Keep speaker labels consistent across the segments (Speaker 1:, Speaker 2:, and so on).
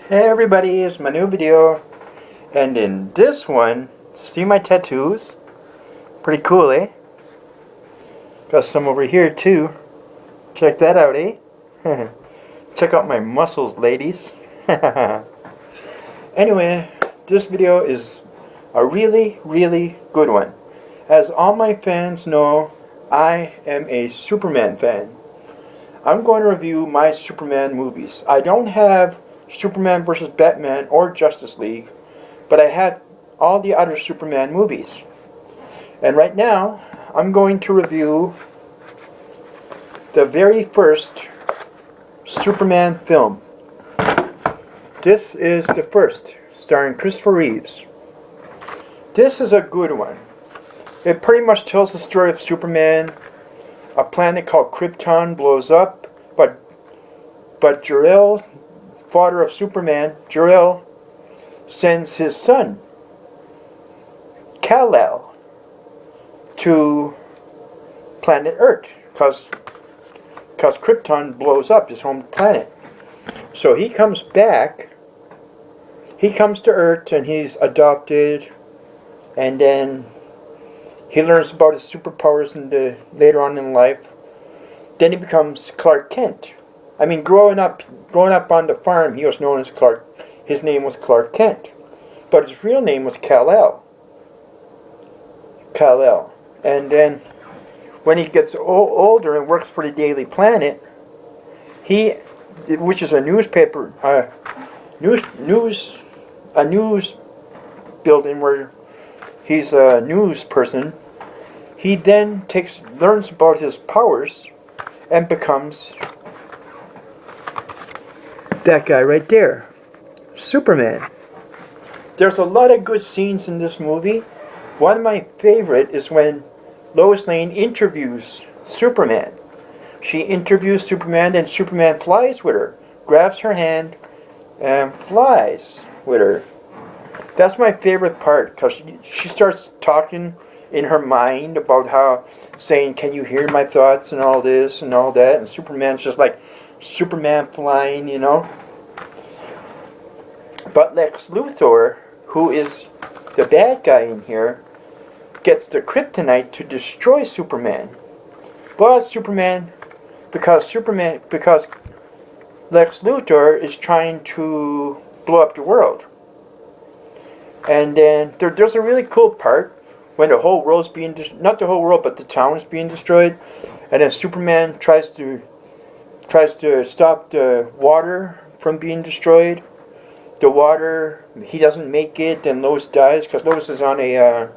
Speaker 1: Hey everybody, it's my new video, and in this one, see my tattoos? Pretty cool, eh? Got some over here too. Check that out, eh? Check out my muscles, ladies. Anyway, this video is a really good one. As all my fans know, I am a Superman fan. I'm going to review my Superman movies. I don't have Superman vs. Batman or Justice League, but I have all the other Superman movies. And right now, I'm going to review the very first Superman film. This is the first, starring Christopher Reeves. This is a good one. It pretty much tells the story of Superman. A planet called Krypton blows up, but Jor-El, father of Superman, Jor-El, sends his son, Kal-El, to planet Earth, because Krypton blows up, his home planet. So he comes back, he comes to Earth and he's adopted, and then he learns about his superpowers later on in life. Then he becomes Clark Kent. I mean, growing up on the farm, he was known as Clark. His name was Clark Kent, but his real name was Kal-El. Kal-El. And then, when he gets older and works for the Daily Planet, which is a newspaper, a news building where he's a news person. He then learns about his powers and becomes that guy right there, Superman. There's a lot of good scenes in this movie. One of my favorite is when Lois Lane interviews Superman. She interviews Superman and Superman flies with her, grabs her hand and flies with her. That's my favorite part, because she starts talking in her mind about saying, can you hear my thoughts and all this and all that, and Superman's just like Superman flying, you know. But Lex Luthor, who is the bad guy in here, gets the kryptonite to destroy Superman. But because Lex Luthor is trying to blow up the world. And then there's a really cool part when the whole world's being not the whole world, but the town is being destroyed, and then Superman tries to stop the water from being destroyed. The water, he doesn't make it, and Lois dies because Lois is on a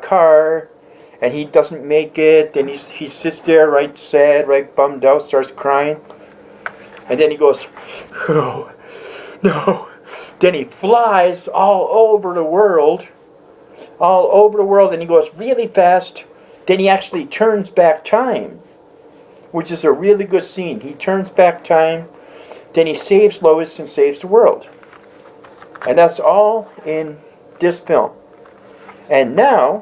Speaker 1: car, and he doesn't make it, and he sits there right sad, right bummed out, starts crying, and then he goes, oh no. Then he flies all over the world, and he goes really fast. Then he actually turns back time, which is a really good scene. He turns back time, then he saves Lois and saves the world. And that's all in this film. And now,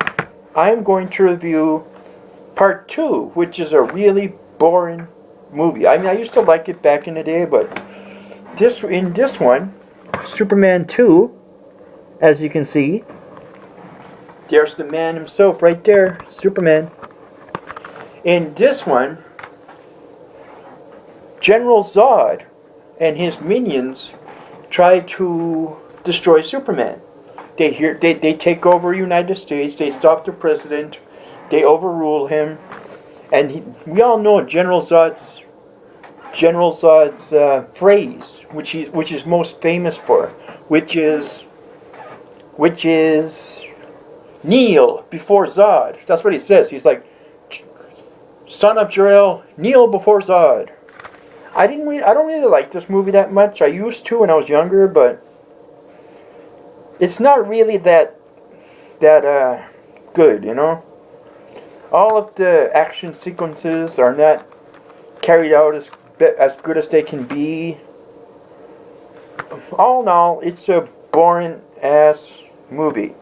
Speaker 1: I'm going to review part 2, which is a really boring movie. I mean, I used to like it back in the day, but in this one, Superman 2, as you can see, there's the man himself right there, Superman. In this one, General Zod and his minions try to destroy Superman. They take over the United States, they stop the president, they overrule him, and we all know General Zod's phrase, which is most famous for, which is kneel before Zod. That's what he says. He's like, son of Jor-El, kneel before Zod. I don't really like this movie that much. I used to when I was younger, but it's not really that good, you know. All of the action sequences are not carried out as good as they can be. All in all, it's a boring ass movie.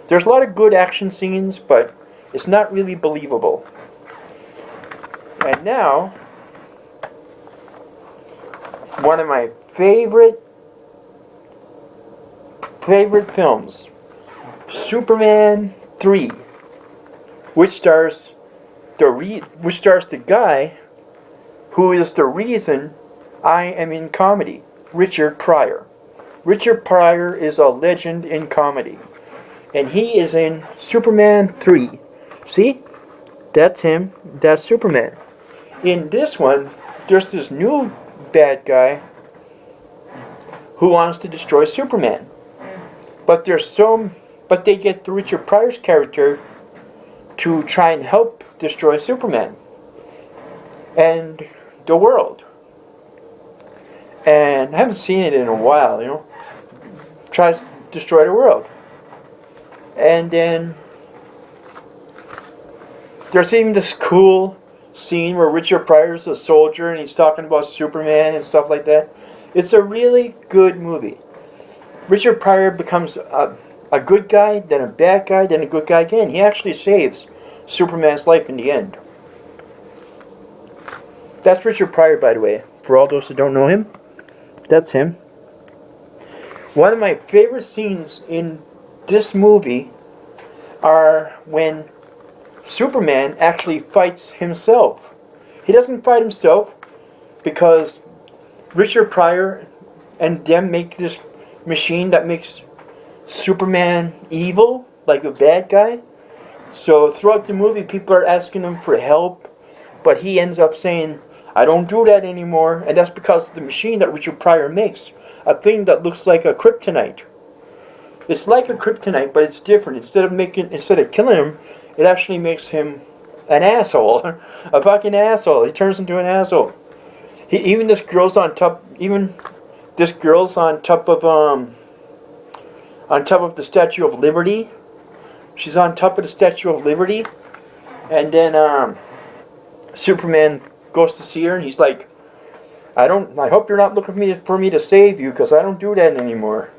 Speaker 1: There's a lot of good action scenes, but it's not really believable. And now, one of my favorite films, Superman 3, which stars the guy who is the reason I am in comedy, Richard Pryor. Richard Pryor is a legend in comedy, and he is in Superman 3. See? That's him. That's Superman. In this one, there's this new bad guy who wants to destroy Superman. But they get the Richard Pryor's character to try and help destroy Superman and the world. And I haven't seen it in a while, you know. Tries to destroy the world. And then there's even this cool scene where Richard Pryor's a soldier and he's talking about Superman and stuff like that. It's a really good movie. Richard Pryor becomes a good guy, then a bad guy, then a good guy again. He actually saves Superman's life in the end. That's Richard Pryor, by the way. For all those who don't know him, that's him. One of my favorite scenes in this movie are when Superman actually fights himself. He doesn't fight himself because Richard Pryor and them make this machine that makes Superman evil, like a bad guy. So throughout the movie, people are asking him for help, but he ends up saying, I don't do that anymore, and that's because of the machine that Richard Pryor makes. A thing that looks like a kryptonite. It's like a kryptonite, but it's different. Instead of killing him, it actually makes him an asshole. A fucking asshole. He turns into an asshole. Even this girl's on top of the Statue of Liberty. She's on top of the Statue of Liberty, and then Superman goes to see her, and he's like, I hope you're not looking for me to save you, because I don't do that anymore.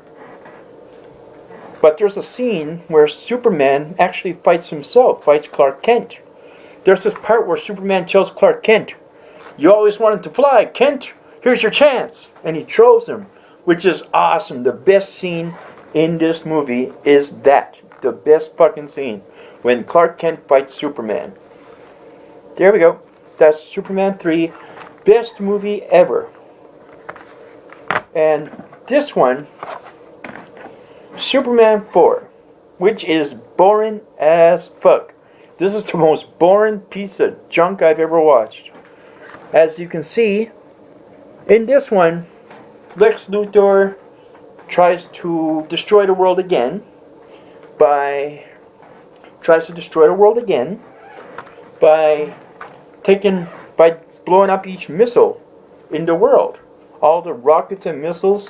Speaker 1: But there's a scene where Superman actually fights Clark Kent. There's this part where Superman tells Clark Kent, you always wanted to fly, Kent, here's your chance. And he throws him, which is awesome. The best scene in this movie is that. The best fucking scene. When Clark Kent fights Superman. There we go. That's Superman 3. Best movie ever. And this one, Superman 4, which is boring as fuck. This is the most boring piece of junk I've ever watched. As you can see, in this one, Lex Luthor tries to destroy the world again by blowing up each missile in the world. All the rockets and missiles.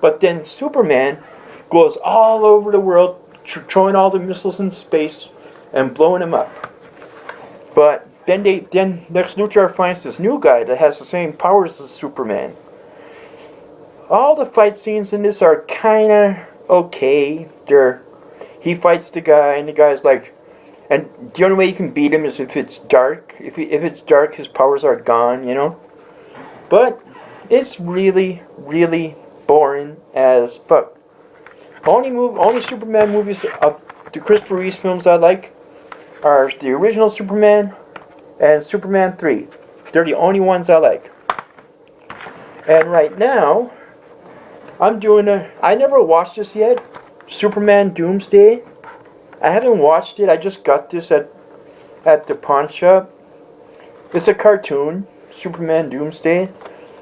Speaker 1: But then Superman goes all over the world, throwing all the missiles in space and blowing them up. But then Lex Luthor finds this new guy that has the same powers as Superman. All the fight scenes in this are kinda okay. He fights the guy, and the guy's like, and the only way you can beat him is if it's dark. If it's dark, his powers are gone, you know. But it's really, really boring as fuck. Only Superman movies of the Christopher Reeve films I like are the original Superman and Superman 3. They're the only ones I like. And right now, I never watched this yet, Superman Doomsday. I haven't watched it. I just got this at the pawn shop. It's a cartoon, Superman Doomsday.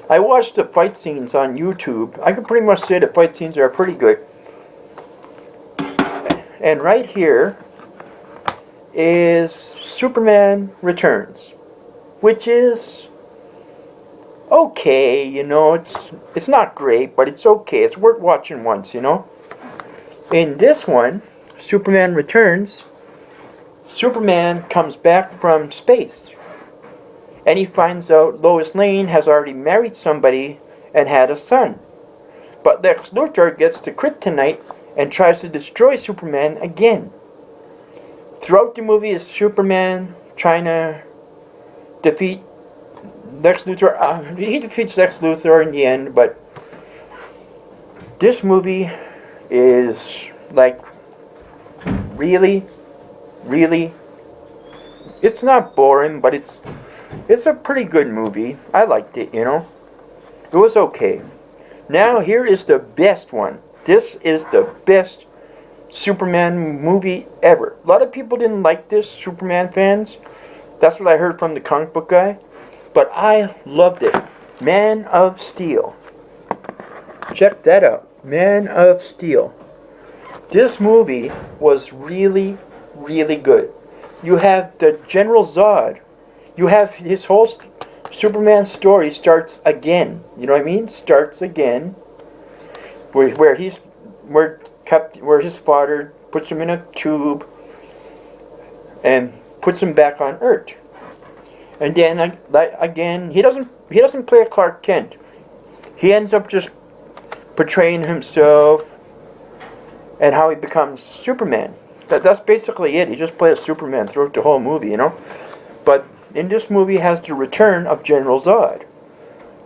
Speaker 1: I watched the fight scenes on YouTube. I can pretty much say the fight scenes are pretty good. And right here is Superman Returns, which is okay, you know. It's not great, but it's okay. It's worth watching once, you know. In this one, Superman Returns, Superman comes back from space, and he finds out Lois Lane has already married somebody and had a son. But Lex Luthor gets the kryptonite and tries to destroy Superman again. Throughout the movie is Superman trying to defeat Lex Luthor, he defeats Lex Luthor in the end, but this movie is like really, really, it's not boring, but it's a pretty good movie. I liked it, you know. It was okay. Now here is the best one. This is the best Superman movie ever. A lot of people didn't like this, Superman fans. That's what I heard from the comic book guy. But I loved it. Man of Steel. Check that out. Man of Steel. This movie was really, really good. You have the General Zod. You have his whole Superman story starts again. You know what I mean? Starts again. Where his father puts him in a tube and puts him back on Earth. And then again, he doesn't play a Clark Kent. He ends up just portraying himself and how he becomes Superman. That's basically it. He just plays Superman throughout the whole movie, you know. But in this movie has the return of General Zod.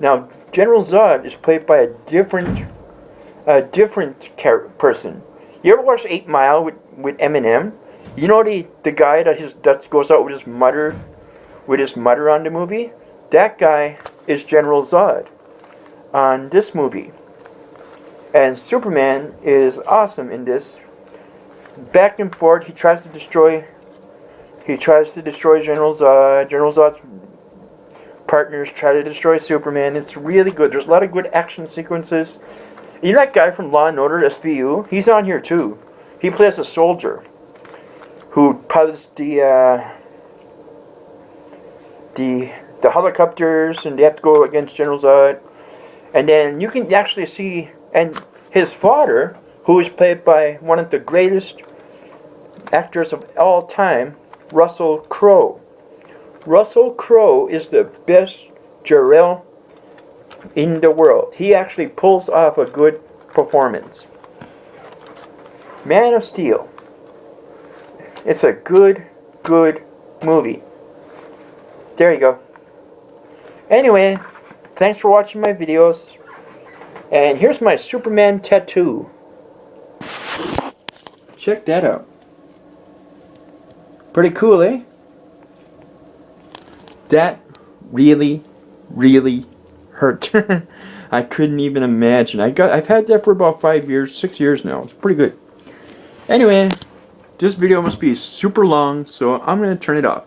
Speaker 1: Now, General Zod is played by a different person. You ever watch 8 Mile with Eminem? You know the guy that goes out with his mother on the movie? That guy is General Zod on this movie. And Superman is awesome in this. Back and forth, he tries to destroy General Zod. General Zod's partners try to destroy Superman. It's really good. There's a lot of good action sequences. You know that guy from Law and Order, SVU? He's on here too. He plays a soldier who pilots the helicopters, and they have to go against General Zod. And then you can actually see, and his father, who is played by one of the greatest actors of all time, Russell Crowe. Russell Crowe is the best Jor-El in the world. He actually pulls off a good performance. Man of Steel. It's a good movie. There you go. Anyway, thanks for watching my videos. And here's my Superman tattoo. Check that out. Pretty cool, eh? That really hurt. I couldn't even imagine. I've had that for about 6 years now. It's pretty good. Anyway, this video must be super long, so I'm going to turn it off.